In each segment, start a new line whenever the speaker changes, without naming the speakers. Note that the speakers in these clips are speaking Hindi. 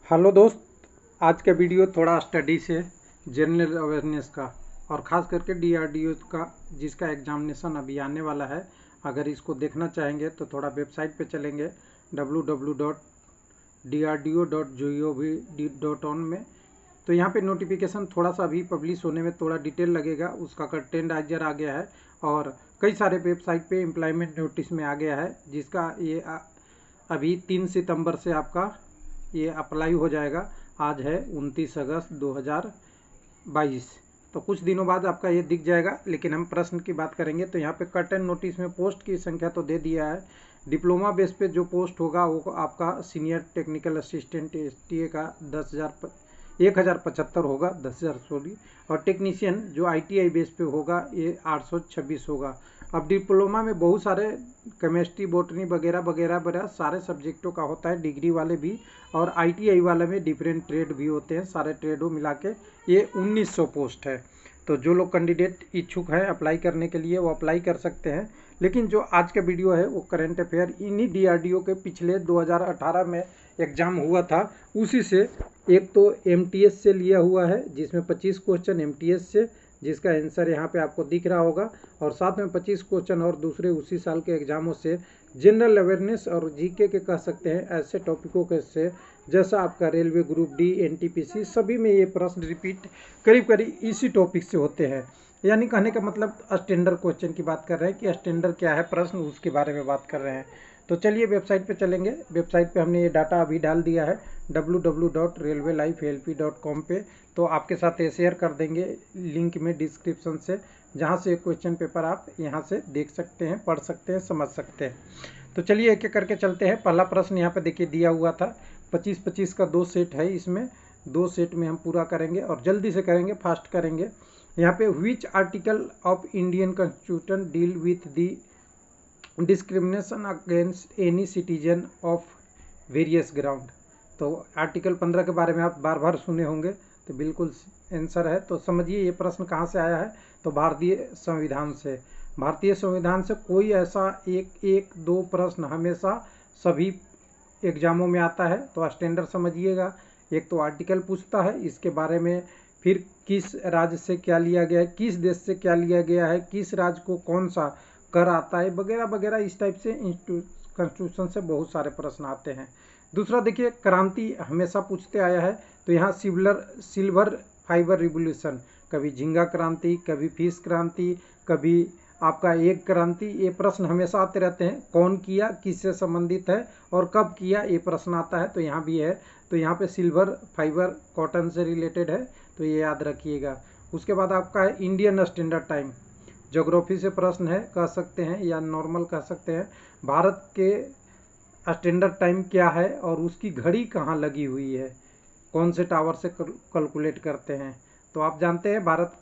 हेलो दोस्त। आज का वीडियो थोड़ा स्टडी से जनरल अवेयरनेस का और ख़ास करके डीआरडीओ का जिसका एग्जामिनेशन अभी आने वाला है। अगर इसको देखना चाहेंगे तो थोड़ा वेबसाइट पे चलेंगे www.drdo.gov.in में। तो यहाँ पे नोटिफिकेशन थोड़ा सा अभी पब्लिश होने में थोड़ा डिटेल लगेगा, उसका कंटेंट आ गया है और कई सारे वेबसाइट पे एम्प्लॉयमेंट नोटिस में आ गया है, जिसका ये अभी 3 सितंबर से आपका ये अप्लाई हो जाएगा। आज है 29 अगस्त 2022। तो कुछ दिनों बाद आपका ये दिख जाएगा, लेकिन हम प्रश्न की बात करेंगे तो यहाँ पे कट एंड नोटिस में पोस्ट की संख्या तो दे दिया है। डिप्लोमा बेस पे जो पोस्ट होगा वो आपका सीनियर टेक्निकल असिस्टेंट एसटीए का 10,075 होगा, 10,000 सॉरी। और टेक्नीशियन जो आईटीआई बेस पे होगा ये 826 होगा। अब डिप्लोमा में बहुत सारे केमिस्ट्री बॉटनी वगैरह वगैरह वगैरह सारे सब्जेक्टों का होता है, डिग्री वाले भी और आईटीआई वाले में डिफरेंट ट्रेड भी होते हैं। सारे ट्रेडों मिला के ये 1900 पोस्ट है। तो जो लोग कैंडिडेट इच्छुक हैं अप्लाई करने के लिए वो अप्लाई कर सकते हैं। लेकिन जो आज का वीडियो है वो करंट अफेयर इन्हीं डीआरडीओ के पिछले 2018 में एग्जाम हुआ था उसी से। एक तो एमटीएस से लिया हुआ है जिसमें 25 क्वेश्चन एमटीएस से, जिसका आंसर यहाँ पे आपको दिख रहा होगा, और साथ में 25 क्वेश्चन और दूसरे उसी साल के एग्जामों से जनरल अवेयरनेस और जीके के कह सकते हैं ऐसे टॉपिकों के से, जैसा आपका रेलवे ग्रुप डी एनटीपीसी सभी में ये प्रश्न रिपीट करीब करीब इसी टॉपिक से होते हैं। यानी कहने का मतलब स्टैंडर्ड क्वेश्चन की बात कर रहे हैं कि स्टैंडर्ड क्या है प्रश्न, उसके बारे में बात कर रहे हैं। तो चलिए वेबसाइट पे चलेंगे। वेबसाइट पे हमने ये डाटा अभी डाल दिया है www.railwaylifehelp.com पे। तो आपके साथ ये शेयर कर देंगे लिंक में डिस्क्रिप्शन से, जहाँ से क्वेश्चन पेपर आप यहाँ से देख सकते हैं, पढ़ सकते हैं, समझ सकते हैं। तो चलिए एक एक करके चलते हैं। पहला प्रश्न यहाँ पे देखिए दिया हुआ था, 25-25 का 2 सेट है, इसमें 2 सेट में हम पूरा करेंगे और जल्दी से करेंगे, फास्ट करेंगे। यहाँ पे which article of Indian constitution deal with the discrimination against any citizen of various ground. तो आर्टिकल 15 के बारे में आप बार बार सुने होंगे, तो बिल्कुल आंसर है। तो समझिए ये प्रश्न कहाँ से आया है, तो भारतीय संविधान से। भारतीय संविधान से कोई ऐसा एक दो प्रश्न हमेशा सभी एग्जामों में आता है, तो स्टैंडर्ड समझिएगा। एक तो आर्टिकल पूछता है इसके बारे में, फिर किस राज्य से क्या लिया गया है, किस देश से क्या लिया गया है, किस राज्य को कौन सा कर आता है वगैरह वगैरह, इस टाइप से कॉन्स्टिट्यूशन से बहुत सारे प्रश्न आते हैं। दूसरा देखिए क्रांति हमेशा पूछते आया है, तो यहाँ सिल्वर फाइबर रिवोल्यूशन, कभी झींगा क्रांति, कभी फिश क्रांति, कभी आपका एग क्रांति, ये प्रश्न हमेशा आते रहते हैं। कौन किया, किससे संबंधित है और कब किया, ये प्रश्न आता है। तो यहाँ भी है, तो यहाँ पे सिल्वर फाइबर कॉटन से रिलेटेड है, तो ये याद रखिएगा। उसके बाद आपका है इंडियन स्टैंडर्ड टाइम, ज्योग्राफी से प्रश्न है, कह सकते हैं या नॉर्मल कह सकते हैं। भारत के स्टैंडर्ड टाइम क्या है और उसकी घड़ी कहाँ लगी हुई है, कौन से टावर से कैलकुलेट करते हैं। तो आप जानते हैं भारत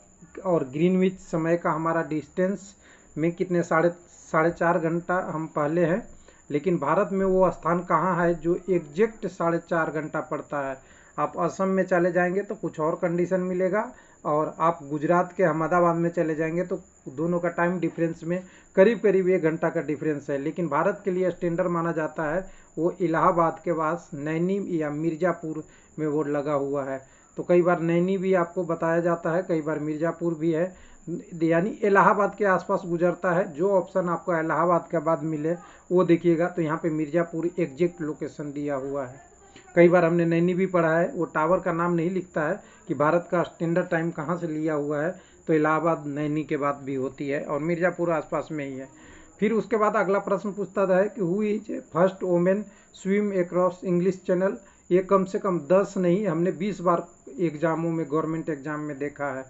और ग्रीनविच समय का हमारा डिस्टेंस में कितने साढ़े चार घंटा हम पहले हैं, लेकिन भारत में वो स्थान कहाँ है जो एग्जैक्ट 4.5 घंटा पड़ता है। आप असम में चले जाएंगे तो कुछ और कंडीशन मिलेगा, और आप गुजरात के अहमदाबाद में चले जाएंगे तो दोनों का टाइम डिफरेंस में करीब करीब 1 घंटा का डिफरेंस है। लेकिन भारत के लिए स्टैंडर्ड माना जाता है वो इलाहाबाद के पास नैनी या मिर्ज़ापुर में वो लगा हुआ है। तो कई बार नैनी भी आपको बताया जाता है, कई बार मिर्ज़ापुर भी है, यानी इलाहाबाद के आसपास गुजरता है। जो ऑप्शन आपको इलाहाबाद के बाद मिले वो देखिएगा। तो यहाँ पे मिर्ज़ापुर एग्जैक्ट लोकेशन दिया हुआ है। कई बार हमने नैनी भी पढ़ा है, वो टावर का नाम नहीं लिखता है कि भारत का स्टैंडर्ड टाइम कहाँ से लिया हुआ है, तो इलाहाबाद नैनी के बाद भी होती है और मिर्ज़ापुर आसपास में ही है। फिर उसके बाद अगला प्रश्न पूछता था कि who is first women swim across English channel. ये कम से कम 10 नहीं, हमने 20 बार एग्जामों में, गवर्नमेंट एग्जाम में देखा है।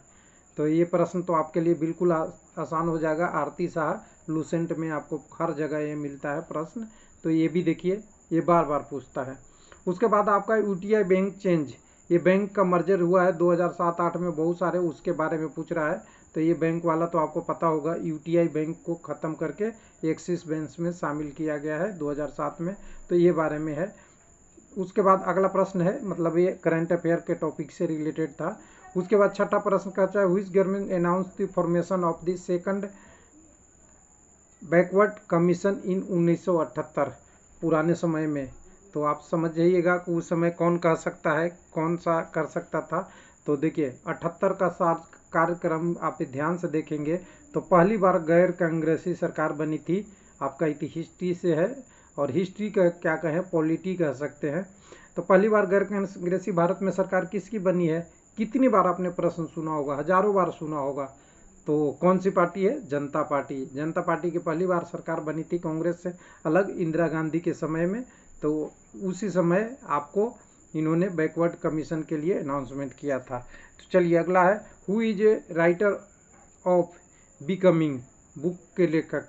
तो ये प्रश्न तो आपके लिए बिल्कुल आसान हो जाएगा। आरती शाह लूसेंट में आपको हर जगह ये मिलता है प्रश्न, तो ये भी देखिए, ये बार बार पूछता है। उसके बाद आपका यूटीआई बैंक चेंज, ये बैंक का मर्जर हुआ है 2007-8 में, बहुत सारे उसके बारे में पूछ रहा है। तो ये बैंक वाला तो आपको पता होगा, यूटीआई बैंक को ख़त्म करके एक्सिस बैंक में शामिल किया गया है 2007 में, तो ये बारे में है। उसके बाद अगला प्रश्न है, मतलब ये करंट अफेयर के टॉपिक से रिलेटेड था। उसके बाद छठा प्रश्न कहता है which government announce the formation of the second backward commission इन 1978, पुराने समय में। तो आप समझ जाइएगा कि उस समय कौन कह सकता है, कौन सा कर सकता था। तो देखिए 78 का कार्यक्रम आप ध्यान से देखेंगे तो पहली बार गैर कांग्रेसी सरकार बनी थी। आपका हिस्ट्री से है, और हिस्ट्री का क्या कहें, पॉलिटी कह सकते हैं। तो पहली बार गैर कांग्रेसी भारत में सरकार किसकी बनी है? कितनी बार आपने प्रश्न सुना होगा, हजारों बार सुना होगा। तो कौन सी पार्टी है? जनता पार्टी। जनता पार्टी की पहली बार सरकार बनी थी कांग्रेस से अलग, इंदिरा गांधी के समय में। तो उसी समय आपको इन्होंने बैकवर्ड कमीशन के लिए अनाउंसमेंट किया था। तो चलिए अगला है, who is a writer of becoming, book के लेखक।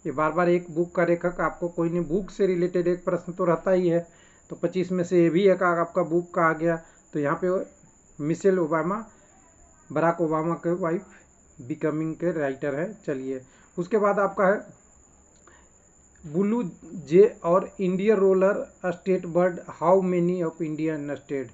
ये बार बार एक बुक का लेखक, आपको कोई नहीं, बुक से रिलेटेड एक प्रश्न तो रहता ही है। तो 25 में से ये भी एक आपका बुक का आ गया। तो यहाँ पे मिशेल ओबामा, बराक ओबामा के वाइफ, बिकमिंग के राइटर है। चलिए उसके बाद आपका है ब्लू जे और Indian roller state bird, how many of Indian state,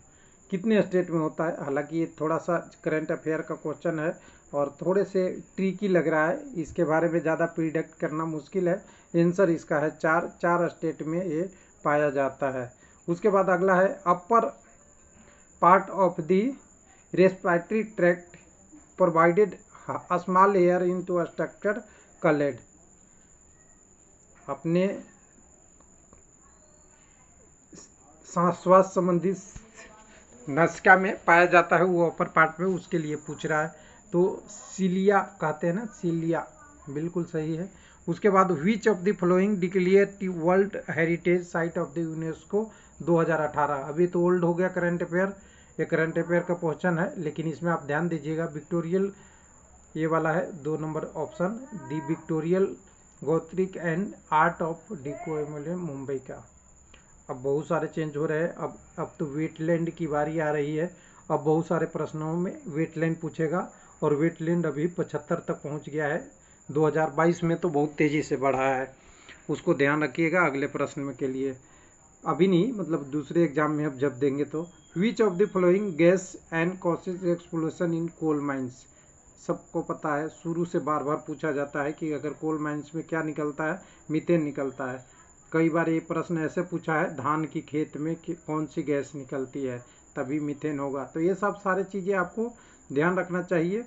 कितने स्टेट में होता है। हालांकि ये थोड़ा सा करंट अफेयर का क्वेश्चन है और थोड़े से ट्रिकी लग रहा है, इसके बारे में ज़्यादा प्रिडिक्ट करना मुश्किल है। आंसर इसका है चार स्टेट में ये पाया जाता है। उसके बाद अगला है upper part of the respiratory tract provided small air into structure called, अपने श्वास संबंधी नसिका में पाया जाता है, वो अपर पार्ट में, उसके लिए पूछ रहा है। तो सिलिया कहते हैं ना, सिलिया, बिल्कुल सही है। उसके बाद विच of the following declare world heritage site of the UNESCO 2018। अभी तो ओल्ड हो गया करंट अफेयर, ये करंट अफेयर का क्वेश्चन है, लेकिन इसमें आप ध्यान दीजिएगा विक्टोरियल, ये वाला है 2 number option, the Victorian Gothic and art of deco Mumbai का। अब बहुत सारे चेंज हो रहे हैं। अब तो वेटलैंड की बारी आ रही है। अब बहुत सारे प्रश्नों में वेटलैंड पूछेगा, और वेटलैंड अभी 75 तक पहुंच गया है। 2022 में तो बहुत तेज़ी से बढ़ा है, उसको ध्यान रखिएगा अगले प्रश्न में के लिए। अभी नहीं, मतलब दूसरे एग्जाम में अब जब देंगे तो। Which of the following gas and causes explosion in coal mines, सबको पता है, शुरू से बार बार पूछा जाता है कि अगर कोल माइंस में क्या निकलता है, मीथेन निकलता है। कई बार ये प्रश्न ऐसे पूछा है, धान की खेत में कौन सी गैस निकलती है, तभी मीथेन होगा। तो ये सब सारी चीज़ें आपको ध्यान रखना चाहिए।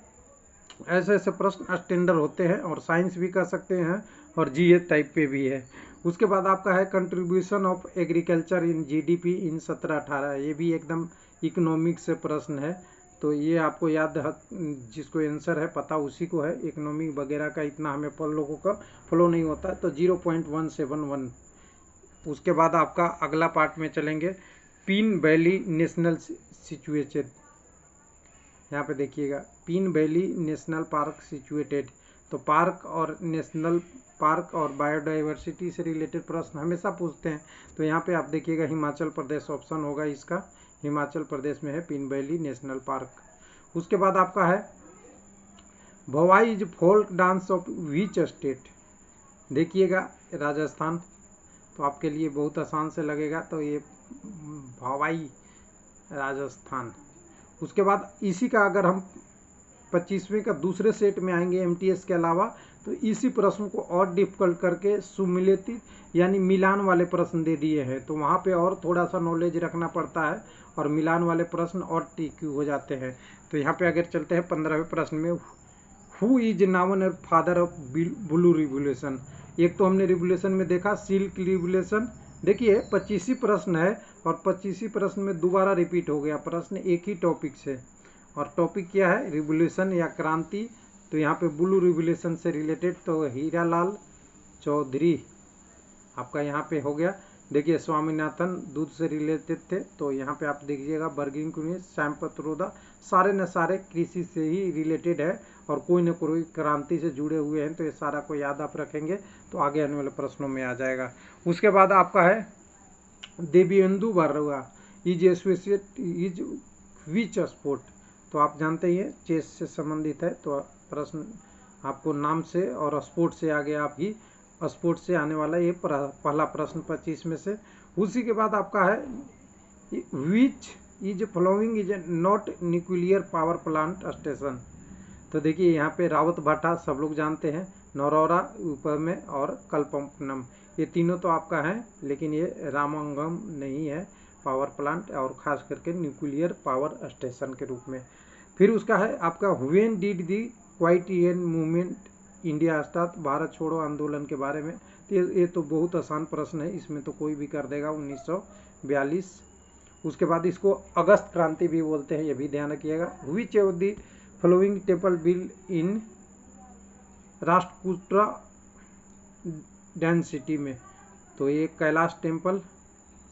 ऐसे ऐसे प्रश्न स्टैंडर्ड होते हैं, और साइंस भी कर सकते हैं, और जीए टाइप पे भी है। उसके बाद आपका है contribution of agriculture in GDP in 17-18, ये भी एकदम इकोनॉमिक से प्रश्न है। तो ये आपको याद, जिसको आंसर है पता उसी को है। इकोनॉमिक वगैरह का इतना हमें लोगों का फॉलो नहीं होता है। तो 0.171। उसके बाद आपका अगला पार्ट में चलेंगे, पीन वैली नेशनल सिचुएटेड, यहाँ पे देखिएगा, पीन वैली नेशनल पार्क सिचुएटेड। तो पार्क और नेशनल पार्क और बायोडाइवर्सिटी से रिलेटेड प्रश्न हमेशा पूछते हैं। तो यहाँ पे आप देखिएगा हिमाचल प्रदेश ऑप्शन होगा इसका, हिमाचल प्रदेश में है पीन वैली नेशनल पार्क। उसके बाद आपका है भवाई is folk dance of which state, देखिएगा राजस्थान। तो आपके लिए बहुत आसान से लगेगा, तो ये भवाई, राजस्थान। उसके बाद इसी का अगर हम 25वें का दूसरे सेट में आएंगे एमटीएस के अलावा, तो इसी प्रश्न को और डिफिकल्ट करके सुमिलेटिव यानी मिलान वाले प्रश्न दे दिए हैं। तो वहाँ पे और थोड़ा सा नॉलेज रखना पड़ता है, और मिलान वाले प्रश्न और टीक्यू हो जाते हैं। तो यहाँ पे अगर चलते हैं 15वें प्रश्न में, who is noun father of blue revolution. एक तो हमने रिवोल्यूशन में देखा सिल्क रिवोल्यूशन। देखिए 25 प्रश्न है, और 25 प्रश्न में दोबारा रिपीट हो गया प्रश्न एक ही टॉपिक से, और टॉपिक क्या है, रिवोल्यूशन या क्रांति। तो यहाँ पे ब्लू रिवोल्यूशन से रिलेटेड तो हीरालाल चौधरी आपका यहाँ पे हो गया। देखिए स्वामीनाथन दूध से रिलेटेड थे, तो यहाँ पे आप देखिएगा बर्गिंग कुनिस, श्याम पत्रोदा, सारे न सारे कृषि से ही रिलेटेड है, और कोई न कोई क्रांति से जुड़े हुए हैं। तो ये सारा को याद आप रखेंगे तो आगे आने वाले प्रश्नों में आ जाएगा। उसके बाद आपका है Devendu Barua is associate is which sport. तो आप जानते ही हैं चेस से संबंधित है। तो प्रश्न आपको नाम से और स्पोर्ट से आगे आप ही स्पोर्ट से आने वाला ये पहला प्रश्न 25 में से। उसी के बाद आपका है which is following is not nuclear power plant station. तो देखिए यहाँ पे रावत भाटा सब लोग जानते हैं, नौरौरा ऊपर में और कल्पम्पनम, ये तीनों तो आपका है, लेकिन ये रामंगम नहीं है पावर प्लांट, और ख़ास करके न्यूक्लियर पावर स्टेशन के रूप में। फिर उसका है आपका when did the quit India movement India start, Bharat छोड़ो आंदोलन के बारे में। तो ये तो बहुत आसान प्रश्न है, इसमें तो कोई भी कर देगा, 1942। उसके बाद इसको अगस्त क्रांति भी बोलते हैं, ये भी ध्यान रखिएगा। विच of the following temple build in Rashtrakuta density में, तो ये कैलाश टेम्पल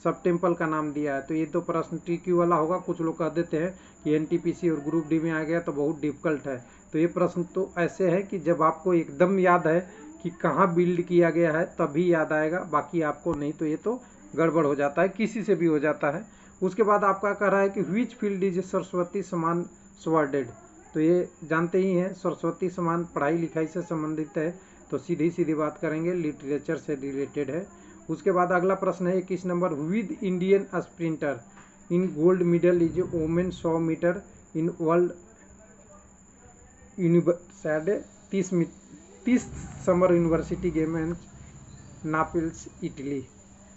सब टेम्पल का नाम दिया है। तो ये तो प्रश्न ट्रिकी वाला होगा, कुछ लोग कह देते हैं कि एनटीपीसी और ग्रुप डी में आ गया तो बहुत डिफिकल्ट है। तो ये प्रश्न तो ऐसे है कि जब आपको एकदम याद है कि कहाँ बिल्ड किया गया है तभी याद आएगा, बाकी आपको नहीं तो ये तो गड़बड़ हो जाता है, किसी से भी हो जाता है। उसके बाद आपका कह रहा है कि विच फील्ड इज सरस्वती समान स्वार्डेड, तो ये जानते ही हैं सरस्वती समान पढ़ाई लिखाई से संबंधित है, तो सीधी सीधी बात करेंगे लिटरेचर से रिलेटेड है। उसके बाद अगला प्रश्न है 21 number, with Indian sprinter in gold medal is women 100 metre in world university 30 summer university game and Naples Italy.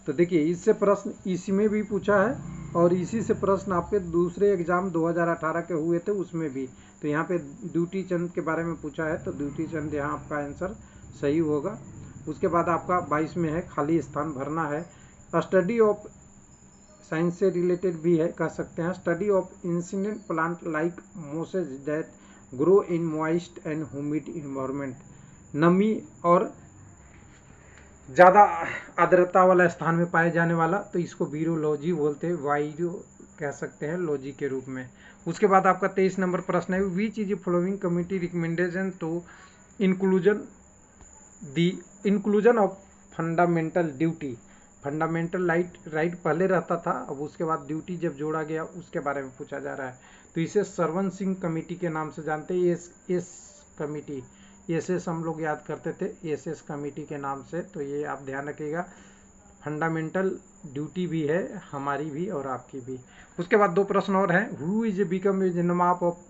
तो देखिए इससे प्रश्न इसमें भी पूछा है और इसी से प्रश्न आपके दूसरे एग्जाम 2018 के हुए थे उसमें भी। तो यहाँ पे ड्यूटी चंद के बारे में पूछा है, तो ड्यूटी चंद यहाँ आपका आंसर सही होगा। उसके बाद आपका 22 में है खाली स्थान भरना है। स्टडी ऑफ साइंस से रिलेटेड भी है, कह सकते हैं study of incident plant like mosses that grow in moist and humid environment, नमी और ज़्यादा आर्द्रता वाला स्थान में पाए जाने वाला, तो इसको वीरोलॉजी बोलते हैं, वायरो कह सकते हैं लॉजी के रूप में। उसके बाद आपका 23 नंबर प्रश्न है, which is following committee recommendation to inclusion the inclusion of fundamental duty. Fundamental right पहले रहता था, अब उसके बाद ड्यूटी जब जोड़ा गया उसके बारे में पूछा जा रहा है। तो इसे सरवन सिंह कमेटी के नाम से जानते हैं, एस कमेटी, एसएस हम लोग याद करते थे, एसएस कमेटी के नाम से। तो ये आप ध्यान रखिएगा, फंडामेंटल ड्यूटी भी है हमारी भी और आपकी भी। उसके बाद 2 प्रश्न और हैं, who is become is Nawab of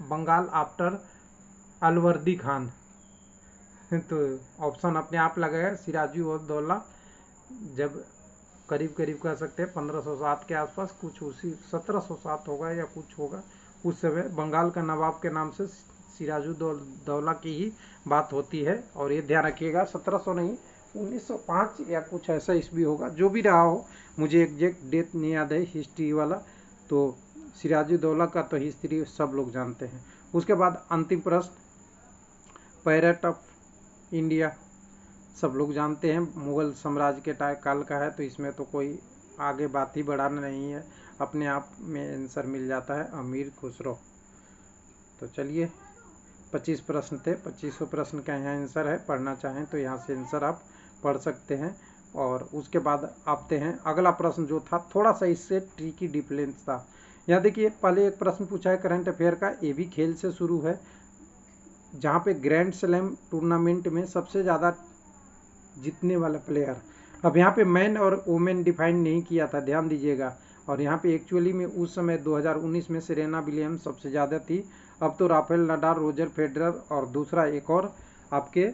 Bengal after Alivardi Khan. तो ऑप्शन अपने आप लगेगा, सिराजुद्दौला, जब करीब करीब कह सकते हैं 1507 के आसपास, कुछ उसी 1707 होगा या कुछ होगा, उस समय बंगाल का नवाब के नाम से सिराजुद्दौला की ही बात होती है। और ये ध्यान रखिएगा 1700 नहीं 1905 या कुछ ऐसा ईस्वी होगा, जो भी रहा हो, मुझे एग्जैक्ट डेट नहीं याद है हिस्ट्री वाला। तो सिराजुद्दौला का तो हिस्ट्री सब लोग जानते हैं। उसके बाद अंतिम प्रश्न, पैरेट ऑफ इंडिया सब लोग जानते हैं, मुगल साम्राज्य के काल का है, तो इसमें तो कोई आगे बात ही बढ़ाना नहीं है, अपने आप में आंसर मिल जाता है, अमीर खुसरो। तो चलिए 25 प्रश्न थे, 25 प्रश्न का यहाँ आंसर है, पढ़ना चाहें तो यहाँ से आंसर आप पढ़ सकते हैं। और उसके बाद आते हैं अगला प्रश्न जो था थोड़ा सा इससे ट्रिकी डिफरेंस था। यहाँ देखिए पहले एक प्रश्न पूछा है करंट अफेयर का, ये भी खेल से शुरू है, जहाँ पे ग्रैंड स्लैम टूर्नामेंट में सबसे ज़्यादा जीतने वाला प्लेयर। अब यहाँ पे मैन और वुमेन डिफाइन नहीं किया था, ध्यान दीजिएगा। और यहाँ पे एक्चुअली में उस समय 2019 में सेरेना विलियम्स सबसे ज़्यादा थी, अब तो राफेल नडाल, रोजर फेडरर और दूसरा एक और आपके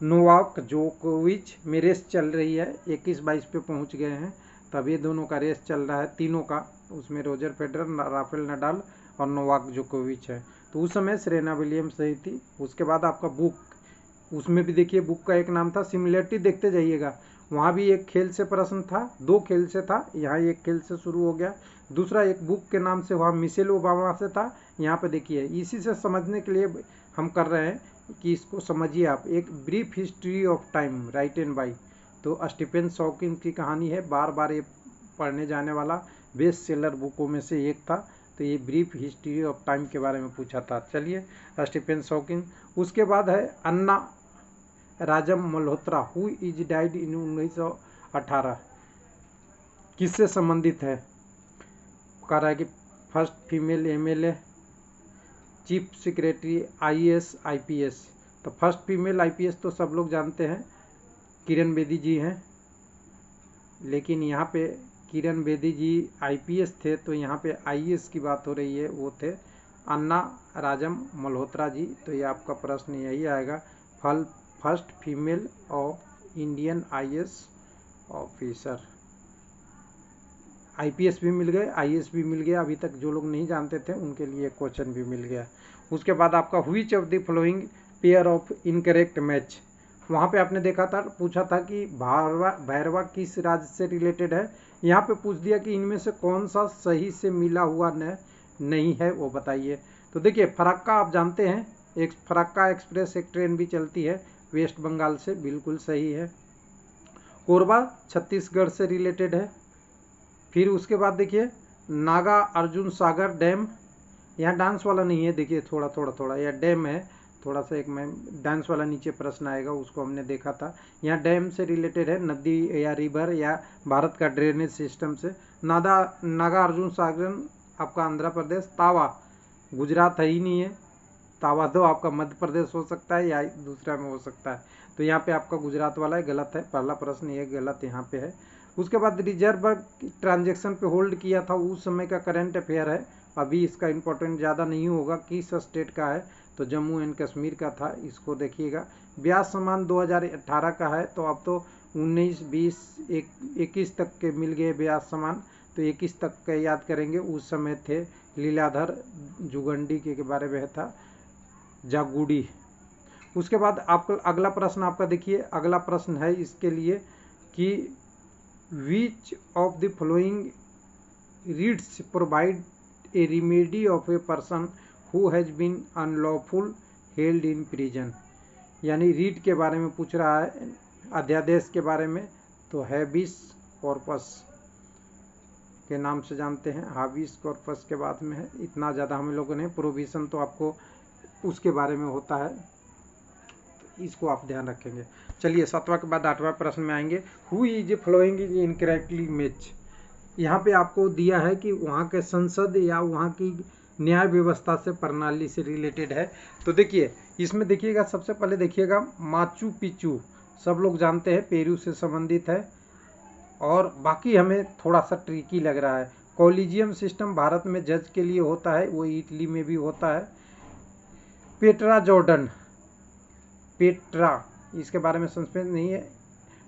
नोवाक जोकोविच में रेस चल रही है, 21-22 पे पहुँच गए हैं, तब ये दोनों का रेस चल रहा है तीनों का, उसमें रोजर फेडरर, राफेल नडाल और नोवाक जोकोविच है। तो उस समय सेरेना विलियम्स सही थी। उसके बाद आपका बुक, उसमें भी देखिए बुक का एक नाम था, सिमिलरिटी देखते जाइएगा, वहाँ भी एक खेल से प्रश्न था, 2 खेल से था, यहाँ एक खेल से शुरू हो गया, दूसरा एक बुक के नाम से वहाँ मिशेल ओबामा से था। यहाँ पे देखिए इसी से समझने के लिए हम कर रहे हैं कि इसको समझिए आप, एक brief history of time written by, तो स्टीफन हॉकिंस की कहानी है, बार बार ये पढ़ने जाने वाला बेस्ट सेलर बुकों में से एक था। तो ये ब्रीफ हिस्ट्री ऑफ टाइम के बारे में पूछा था। चलिए स्टीफन हॉकिंस। उसके बाद है Anna Rajam Malhotra, who is died in 1918, किससे संबंधित है, कह रहा है कि first female MLA, chief secretary, IAS, IPS. तो फर्स्ट फीमेल आईपीएस तो सब लोग जानते हैं किरण बेदी जी हैं, लेकिन यहाँ पे किरण बेदी जी आईपीएस थे, तो यहाँ पे आईएएस की बात हो रही है, वो थे अन्ना राजम मल्होत्रा जी। तो ये आपका प्रश्न यही आएगा, first female of Indian IAS officer. IPS भी मिल गए, आईएएस भी मिल गया। अभी तक जो लोग नहीं जानते थे उनके लिए क्वेश्चन भी मिल गया। उसके बाद आपका which of the following pair of incorrect match, वहाँ पे आपने देखा था, पूछा था कि भैरवा किस राज्य से रिलेटेड है। यहाँ पे पूछ दिया कि इनमें से कौन सा सही से मिला हुआ नहीं है वो बताइए। तो देखिए फरक्का आप जानते हैं, एक फरक्का एक्सप्रेस एक ट्रेन भी चलती है वेस्ट बंगाल से, बिल्कुल सही है। कोरबा छत्तीसगढ़ से रिलेटेड है। फिर उसके बाद देखिए नागा अर्जुन सागर डैम, यहाँ डांस वाला नहीं है, देखिए थोड़ा यह डैम है, थोड़ा सा एक में डांस वाला नीचे प्रश्न आएगा, उसको हमने देखा था। यहाँ डैम से रिलेटेड है, नदी या रिवर या भारत का ड्रेनेज सिस्टम से। नागा अर्जुन सागर आपका आंध्र प्रदेश। तावा गुजरात है ही नहीं है, तावा तो आपका मध्य प्रदेश हो सकता है या दूसरा में हो सकता है। तो यहाँ पे आपका गुजरात वाला है, गलत है, पहला प्रश्न ये गलत यहाँ पे है। उसके बाद रिजर्व ट्रांजेक्शन पे होल्ड किया था उस समय का करंट अफेयर है, अभी इसका इम्पोर्टेंट ज़्यादा नहीं होगा। किस स्टेट का है, तो जम्मू एंड कश्मीर का था, इसको देखिएगा। ब्याज समान 2018 का है, तो अब तो 19, 20, 21 तक के मिल गए ब्याज समान, तो 21 तक का याद करेंगे। उस समय थे लीलाधर जुगंडी के बारे में था, जागुड़ी। उसके बाद आपका अगला प्रश्न आपका देखिए, अगला प्रश्न है इसके लिए कि which of the following writs provide a remedy of a person who has been unlawful held in prison, यानी रीड के बारे में पूछ रहा है, अध्यादेश के बारे में। तो हैबिस कॉर्पस के नाम से जानते हैं, हाबिस कॉर्पस के बाद में है, इतना ज़्यादा हम लोगों ने। प्रोविजन तो आपको उसके बारे में होता है, तो इसको आप ध्यान रखेंगे। चलिए 7वां के बाद 8वां प्रश्न में आएंगे। Who is following is incorrectly match, यहाँ पे आपको दिया है कि वहाँ के संसद या वहाँ की न्याय व्यवस्था से प्रणाली से रिलेटेड है। तो देखिए इसमें देखिएगा, सबसे पहले देखिएगा माचू पिचू, सब लोग जानते हैं पेरू से संबंधित है, और बाकी हमें थोड़ा सा ट्रिकी लग रहा है। कॉलेजियम सिस्टम भारत में जज के लिए होता है, वो इटली में भी होता है। पेट्रा जॉर्डन, पेट्रा इसके बारे में सस्पेंस नहीं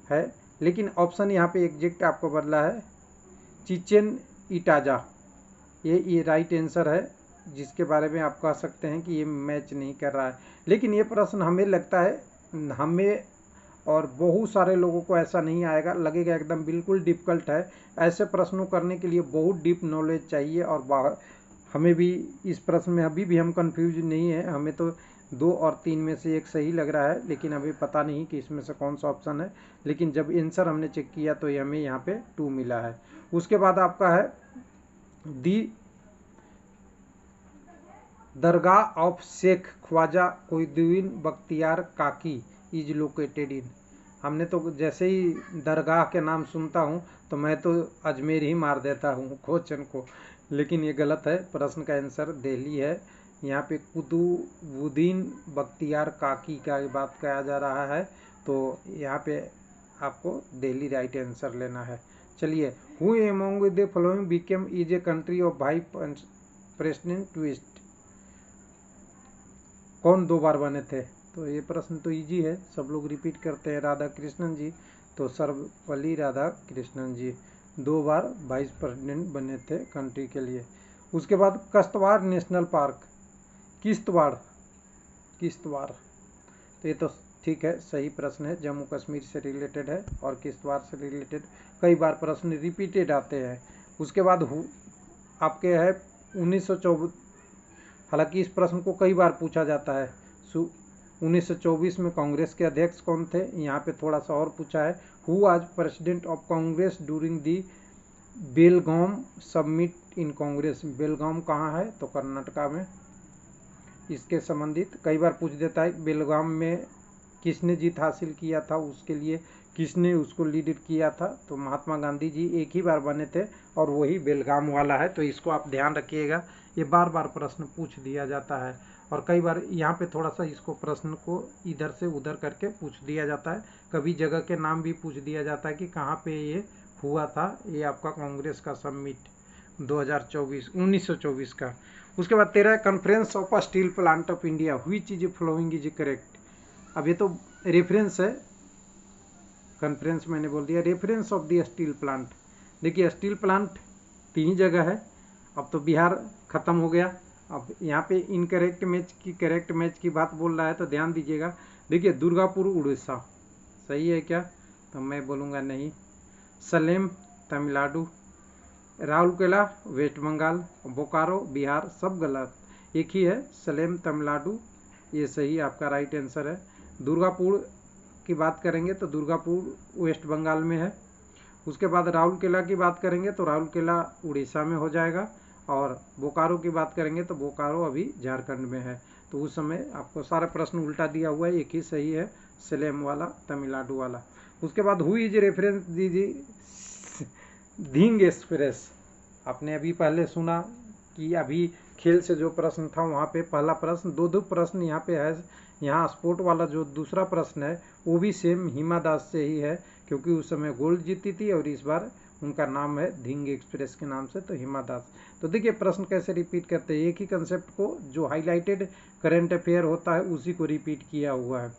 है, लेकिन ऑप्शन यहाँ पे एग्जैक्ट आपको बदला है, चिचेन इटाजा, ये राइट आंसर है, जिसके बारे में आप कह सकते हैं कि ये मैच नहीं कर रहा है। लेकिन ये प्रश्न हमें लगता है, हमें और बहुत सारे लोगों को ऐसा नहीं आएगा, लगेगा एकदम बिल्कुल डिफिकल्ट है। ऐसे प्रश्नों करने के लिए बहुत डीप नॉलेज चाहिए, और बाहर हमें भी इस प्रश्न में अभी भी हम कंफ्यूज नहीं है, हमें तो 2 और 3 में से एक सही लग रहा है, लेकिन अभी पता नहीं कि इसमें से कौन सा ऑप्शन है। लेकिन जब आंसर हमने चेक किया तो ये हमें यहाँ पे 2 मिला है। उसके बाद आपका है दी दरगाह ऑफ शेख ख्वाजा कोयुद्दीन बख्तियार काकी इज लोकेटेड इन, हमने तो जैसे ही दरगाह के नाम सुनता हूँ तो मैं तो अजमेर ही मार देता हूँ क्वेश्चन को, लेकिन ये गलत है। प्रश्न का आंसर दिल्ली है। यहाँ पे कुतुबुद्दीन बख्तियार काकी का बात कहा जा रहा है, तो यहाँ पे आपको दिल्ली राइट आंसर लेना है। चलिए, who among the following became is a country of vice president twist, कौन 2 बार बने थे? तो ये प्रश्न तो इजी है, सब लोग रिपीट करते हैं, राधा कृष्णन जी। तो सर्वपल्ली राधा कृष्णन जी 2 बार वाइस प्रेसिडेंट बने थे कंट्री के लिए। उसके बाद किश्तवाड़ नेशनल पार्क, किश्तवाड़, तो ये तो ठीक है, सही प्रश्न है, जम्मू कश्मीर से रिलेटेड है, और किश्तवाड़ से रिलेटेड कई बार प्रश्न रिपीटेड आते हैं। उसके बाद आपके है 1924, हालांकि इस प्रश्न को कई बार पूछा जाता है। 1924 में कांग्रेस के अध्यक्ष कौन थे? यहाँ पे थोड़ा सा और पूछा है, who was president of Congress during the Belgaum summit in Congress, Belgaum कहाँ है? तो कर्नाटका में। इसके संबंधित कई बार पूछ देता है, बेलगाम में किसने जीत हासिल किया था, उसके लिए किसने उसको लीड किया था? तो महात्मा गांधी जी एक ही बार बने थे, और वही बेलगाम वाला है, तो इसको आप ध्यान रखिएगा, ये बार बार प्रश्न पूछ दिया जाता है। और कई बार यहाँ पे थोड़ा सा इसको प्रश्न को इधर से उधर करके पूछ दिया जाता है, कभी जगह के नाम भी पूछ दिया जाता है कि कहाँ पे ये हुआ था, ये आपका कांग्रेस का समिट 1924 का। उसके बाद 13 conference of steel plant of India, which is following is correct. अब ये तो रेफरेंस है, कन्फ्रेंस मैंने बोल दिया। Reference of the steel plant, देखिए स्टील प्लांट 3 जगह है। अब तो बिहार खत्म हो गया, अब यहाँ पे इनकरेक्ट मैच की करेक्ट मैच की बात बोल रहा है तो ध्यान दीजिएगा। देखिए दुर्गापुर उड़ीसा सही है क्या, तो मैं बोलूँगा नहीं। सलेम तमिलनाडु, राउरकेला वेस्ट बंगाल, बोकारो बिहार, सब गलत। एक ही है सलेम तमिलनाडु, ये सही आपका राइट आंसर है। दुर्गापुर की बात करेंगे तो दुर्गापुर वेस्ट बंगाल में है। उसके बाद राउरकेला की बात करेंगे तो राउरकेला उड़ीसा में हो जाएगा, और बोकारो की बात करेंगे तो बोकारो अभी झारखंड में है। तो उस समय आपको सारा प्रश्न उल्टा दिया हुआ है, एक ही सही है सलेम वाला तमिलनाडु वाला। उसके बाद हुई इज रेफरेंस दीजिए धिंग एक्सप्रेस, आपने अभी पहले सुना कि अभी खेल से जो प्रश्न था वहाँ पे पहला प्रश्न, दो प्रश्न यहाँ पे है। यहाँ स्पोर्ट वाला जो दूसरा प्रश्न है वो भी सेम हिमा दास से ही है, क्योंकि उस समय गोल्ड जीती थी और इस बार उनका नाम है धिंग एक्सप्रेस के नाम से, तो हिमा दास। तो देखिए प्रश्न कैसे रिपीट करते हैं, एक ही कंसेप्ट को जो हाईलाइटेड करंट अफेयर होता है उसी को रिपीट किया हुआ है।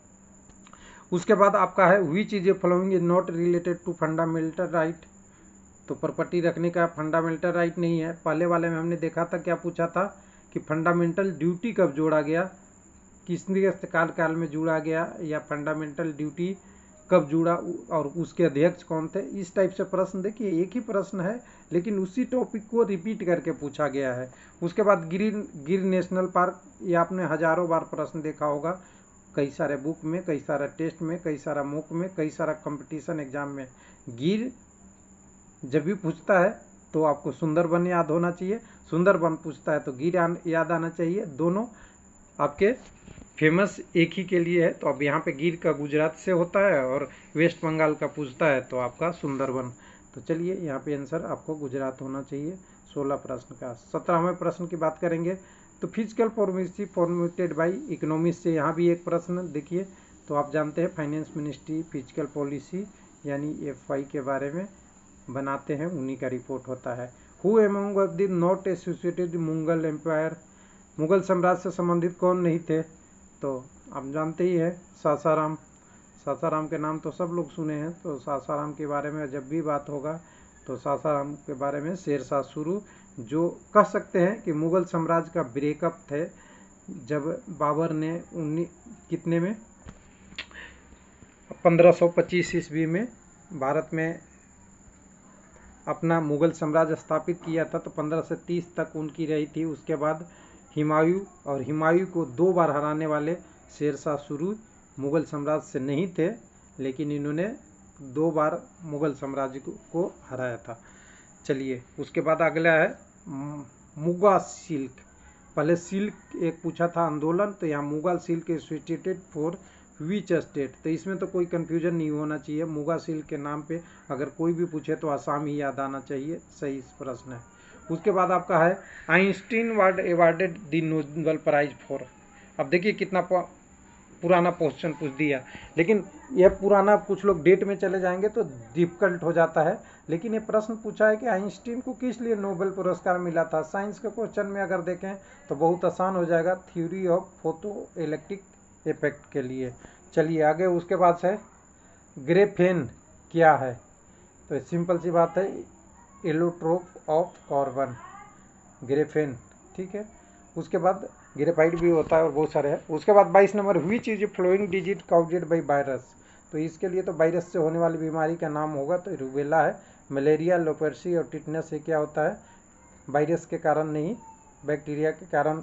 उसके बाद आपका है which is a following is not related to fundamental right, तो प्रॉपर्टी रखने का फंडामेंटल राइट नहीं है। पहले वाले में हमने देखा था, क्या पूछा था कि फंडामेंटल ड्यूटी कब जोड़ा गया, किसने काल में जुड़ा गया, या फंडामेंटल ड्यूटी कब जुड़ा और उसके अध्यक्ष कौन थे, इस टाइप से प्रश्न। देखिए एक ही प्रश्न है लेकिन उसी टॉपिक को रिपीट करके पूछा गया है। उसके बाद गिर नेशनल पार्क, ये आपने हजारों बार प्रश्न देखा होगा, कई सारे बुक में, कई सारा टेस्ट में, कई सारा मॉक में, कई सारा कंपटीशन एग्जाम में। गिर जब भी पूछता है तो आपको सुंदरबन याद होना चाहिए, सुंदरबन पूछता है तो गिर याद आना चाहिए, दोनों आपके फेमस एक ही के लिए है। तो अब यहाँ पे गिर का गुजरात से होता है और वेस्ट बंगाल का पूछता है तो आपका सुंदरबन। तो चलिए यहाँ पे आंसर आपको गुजरात होना चाहिए 16 प्रश्न का। 17वें प्रश्न की बात करेंगे तो physical policy formulated by economist से, यहाँ भी एक प्रश्न देखिए। तो आप जानते हैं फाइनेंस मिनिस्ट्री फिजिकल पॉलिसी यानी FY के बारे में बनाते हैं, उन्हीं का रिपोर्ट होता है। Who among of the not associated Mughal empire, Mughal साम्राज्य से संबंधित कौन नहीं थे, तो आप जानते ही हैं सासाराम। सासाराम के नाम तो सब लोग सुने हैं, तो सासाराम के बारे में जब भी बात होगा तो सासाराम के बारे में शेरशाह शुरू, जो कह सकते हैं कि मुगल साम्राज्य का ब्रेकअप थे, जब बाबर ने कितने में 1525 ईस्वी में भारत में अपना मुगल साम्राज्य स्थापित किया था, तो 15 से 30 तक उनकी रही थी। उसके बाद हुमायूं को 2 बार हराने वाले शेरशाह शुरू मुगल साम्राज्य से नहीं थे, लेकिन इन्होंने 2 बार मुगल साम्राज्य को हराया था। चलिए उसके बाद अगला है मुगा सिल्क। पहले सिल्क एक पूछा था आंदोलन, तो यहाँ muga silk instituted for which state, तो इसमें तो कोई कंफ्यूजन नहीं होना चाहिए। मुगा सिल्क के नाम पे अगर कोई भी पूछे तो आसाम ही याद आना चाहिए, सही प्रश्न है। उसके बाद आपका है Einstein ward awarded the Nobel prize for. अब देखिए कितना पुराना क्वेश्चन पूछ दिया, लेकिन यह पुराना कुछ लोग डेट में चले जाएंगे तो डिफिकल्ट हो जाता है। लेकिन ये प्रश्न पूछा है कि आइंस्टीन को किस लिए नोबेल पुरस्कार मिला था। साइंस के क्वेश्चन में अगर देखें तो बहुत आसान हो जाएगा, theory of photo electric effect के लिए। चलिए आगे उसके बाद है ग्रेफेन क्या है, तो सिंपल सी बात है एलोट्रोप ऑफ कार्बन, ग्रेफेन, ठीक है। उसके बाद ग्रेफाइट भी होता है और बहुत सारे हैं। उसके बाद 22 number which is following disease caused by virus, तो इसके लिए तो वायरस से होने वाली बीमारी का नाम होगा तो रूबेला है। मलेरिया, लोपर्सी और टिटनेस से क्या होता है, वायरस के कारण नहीं बैक्टीरिया के कारण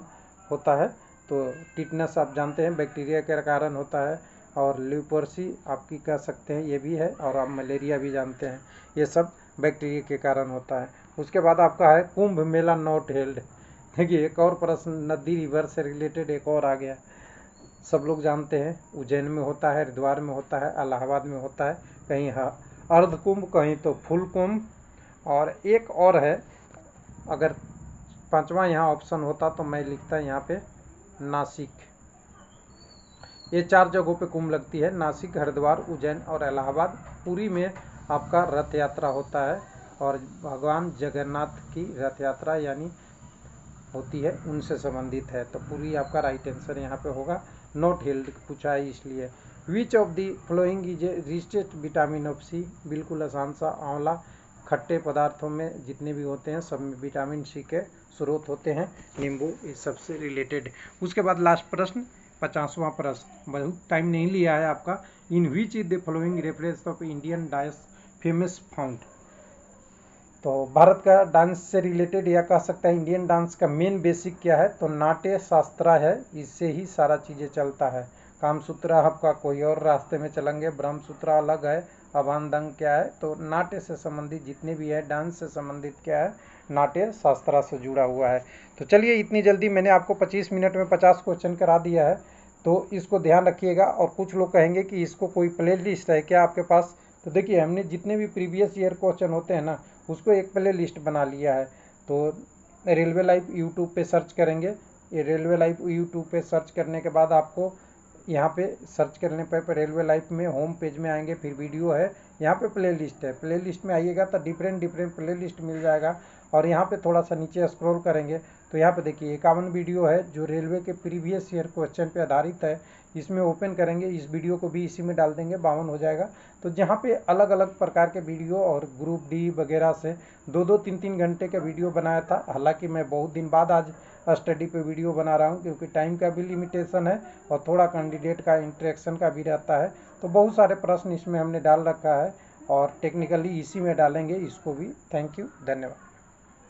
होता है। तो टिटनेस आप जानते हैं बैक्टीरिया के कारण होता है, और ल्यूपर्सी आपकी कह सकते हैं ये भी है, और आप मलेरिया भी जानते हैं, ये सब बैक्टीरिया के कारण होता है। उसके बाद आपका है कुंभ मेला नॉट हेल्ड। देखिए एक और प्रश्न नदी रिवर से रिलेटेड एक और आ गया, सब लोग जानते हैं उज्जैन में होता है, हरिद्वार में होता है, इलाहाबाद में होता है, कहीं अर्ध कुंभ कहीं तो फुल कुंभ, और एक और है, अगर 5वां यहाँ ऑप्शन होता तो मैं लिखता यहाँ पे नासिक। ये 4 जगहों पे कुंभ लगती है, नासिक, हरिद्वार, उज्जैन और इलाहाबाद। पुरी में आपका रथ यात्रा होता है और भगवान जगन्नाथ की रथ यात्रा यानी होती है, उनसे संबंधित है। तो पूरी आपका राइट आंसर यहाँ पे होगा, नॉट हिल्ड पूछा है इसलिए। Which of the following is a richest vitamin of C, बिल्कुल आसान सा। आंवला खट्टे पदार्थों में जितने भी होते हैं सब में विटामिन सी के स्रोत होते हैं, नींबू इस सबसे रिलेटेड। उसके बाद लास्ट प्रश्न 50वां प्रश्न, बहुत टाइम नहीं लिया है आपका। In which is the following reference of Indian dance famous found, तो भारत का डांस से रिलेटेड या कह सकता है इंडियन डांस का मेन बेसिक क्या है, तो नाट्य शास्त्रा है, इससे ही सारा चीज़ें चलता है। कामसूत्रा आपका कोई और रास्ते में चलेंगे, ब्रह्मसूत्रा अलग है, अभानदंग क्या है, तो नाट्य से संबंधित जितने भी है, डांस से संबंधित क्या है, नाट्य शास्त्रा से जुड़ा हुआ है। तो चलिए इतनी जल्दी मैंने आपको 25 मिनट में 50 क्वेश्चन करा दिया है, तो इसको ध्यान रखिएगा। और कुछ लोग कहेंगे कि इसको कोई प्ले लिस्ट है क्या आपके पास, तो देखिए हमने जितने भी प्रीवियस ईयर क्वेश्चन होते हैं ना, उसको एक प्ले लिस्ट बना लिया है। तो रेलवे लाइव यूट्यूब पे सर्च करेंगे, ये रेलवे लाइव यूट्यूब पे सर्च करने के बाद आपको यहाँ पे सर्च करने पर रेलवे लाइव में होम पेज में आएंगे, फिर वीडियो है, यहाँ पे प्ले लिस्ट है, प्ले लिस्ट में आइएगा तो डिफरेंट प्ले लिस्ट मिल जाएगा। और यहाँ पे थोड़ा सा नीचे स्क्रॉल करेंगे तो यहाँ पे देखिए 51 वीडियो है जो रेलवे के प्रीवियस ईयर क्वेश्चन पे आधारित है, इसमें ओपन करेंगे, इस वीडियो को भी इसी में डाल देंगे, 52 हो जाएगा। तो जहाँ पे अलग अलग प्रकार के वीडियो और ग्रुप डी वगैरह से 2-2, 3-3 घंटे का वीडियो बनाया था। हालांकि मैं बहुत दिन बाद आज स्टडी पे वीडियो बना रहा हूँ क्योंकि टाइम का भी लिमिटेशन है और थोड़ा कैंडिडेट का इंटरेक्शन का भी रहता है। तो बहुत सारे प्रश्न इसमें हमने डाल रखा है और टेक्निकली इसी में डालेंगे इसको भी। थैंक यू, धन्यवाद।